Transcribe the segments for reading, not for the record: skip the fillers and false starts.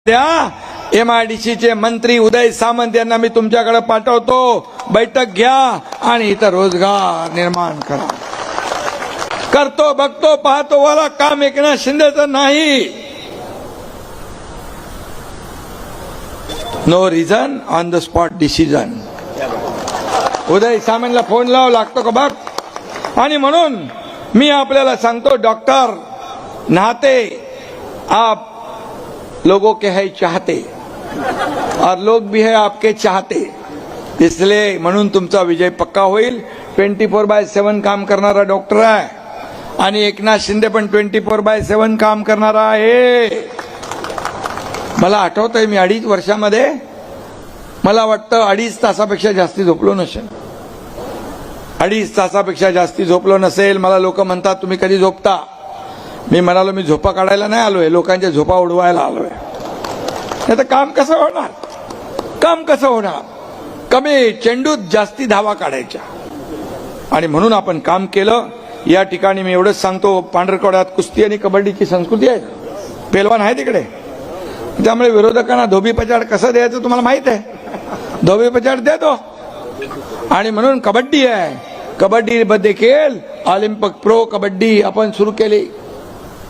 द्या. MIDC चे मंत्री उदय सामंत यांना मी तुमच्याकडे पाठवतो. बैठक घ्या आणि इथं रोजगार निर्माण करा. करतो बघतो पाहतो वाला काम एकनाथ शिंदेचं नाही. No reason on the spot decision. Uday सामंतला फोन लाव लागतो का बघ. आणि म्हणून मी आपल्याला सांगतो, डॉक्टर नहाते आप लोगों के है चाहते और लोग भी है आपके चाहते. इसलिए म्हणून तुमचा विजय पक्का होईल. 24/7 काम करणारा डॉक्टर आहे आणि एकनाथ शिंदे पण 24/7 काम करणारा आहे. मला आठवतंय मी 2.5 वर्षामध्ये मला वाटतं 2.5 तासापेक्षा जास्ती झोपलो नसेल. 2.5 तासापेक्षा जास्ती झोपलो नसेल. मला लोक म्हणतात तुम्ही कधी झोपता. मी म्हणालो मी झोपा काढायला नाही आलोय, लोकांच्या झोपा उडवायला आलोय. नाही तर काम कसं होणार. काम कसं होणार. कमी चेंडूत जास्ती धावा काढायच्या. आणि म्हणून आपण काम केलं. या ठिकाणी मी एवढंच सांगतो, पांढरकवड्यात कुस्ती आणि कबड्डीची संस्कृती आहे. पेलवान आहे तिकडे. त्यामुळे विरोधकांना धोबी पछाड कसं द्यायचं तुम्हाला माहित आहे. धोबी पछाड देतो. आणि म्हणून कबड्डी आहे. कबड्डी देखील ऑलिम्पिक प्रो कबड्डी आपण सुरू केली.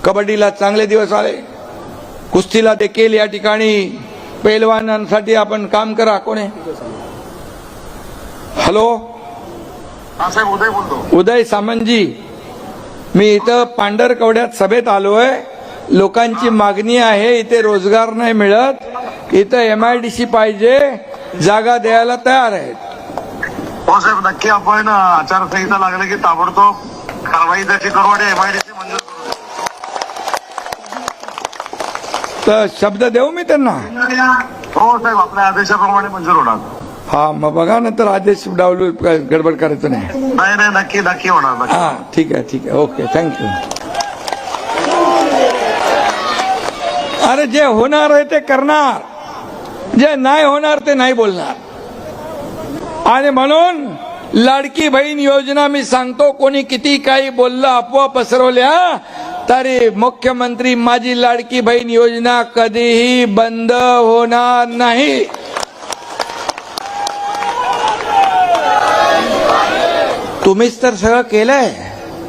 कबड्डीला चांगले दिवस आले. कुस्तीला देखील या ठिकाणी पैलवानांसाठी आपण काम करा. कोण आहे. हॅलो उदय बोलतो. उदय सामंतजी, मी इथं पांढरकवड्यात सभेत आलोय. लोकांची मागणी आहे, इथे रोजगार नाही मिळत, इथं MIDC पाहिजे, जागा द्यायला तयार आहेत. हो साहेब, नक्की आपण आचारसंहिता लागली की ताबडतोब कारवाई त्याची करू आणि MIDC मंजूर करू. तर शब्द देऊ मी त्यांना. हो साहेब, आपल्या आदेशाप्रमाणे मंजूर होणार. हा मग बघा, नंतर आदेश डावलू गडबड करायचं नाही. नाही नक्की होणार. हा ठीक आहे ओके थँक्यू. अरे जे होणार आहे ते करणार, जे नाही होणार ते नाही बोलणार. आणि म्हणून लाडकी बहीण योजना मी सांगतो, कोणी किती काही बोललं, अफवा पसरवल्या तरी मुख्यमंत्री माझी लाडकी बहीण योजना कधीही बंद होणार नाही. तुम्हीच तर सगळं केलंय.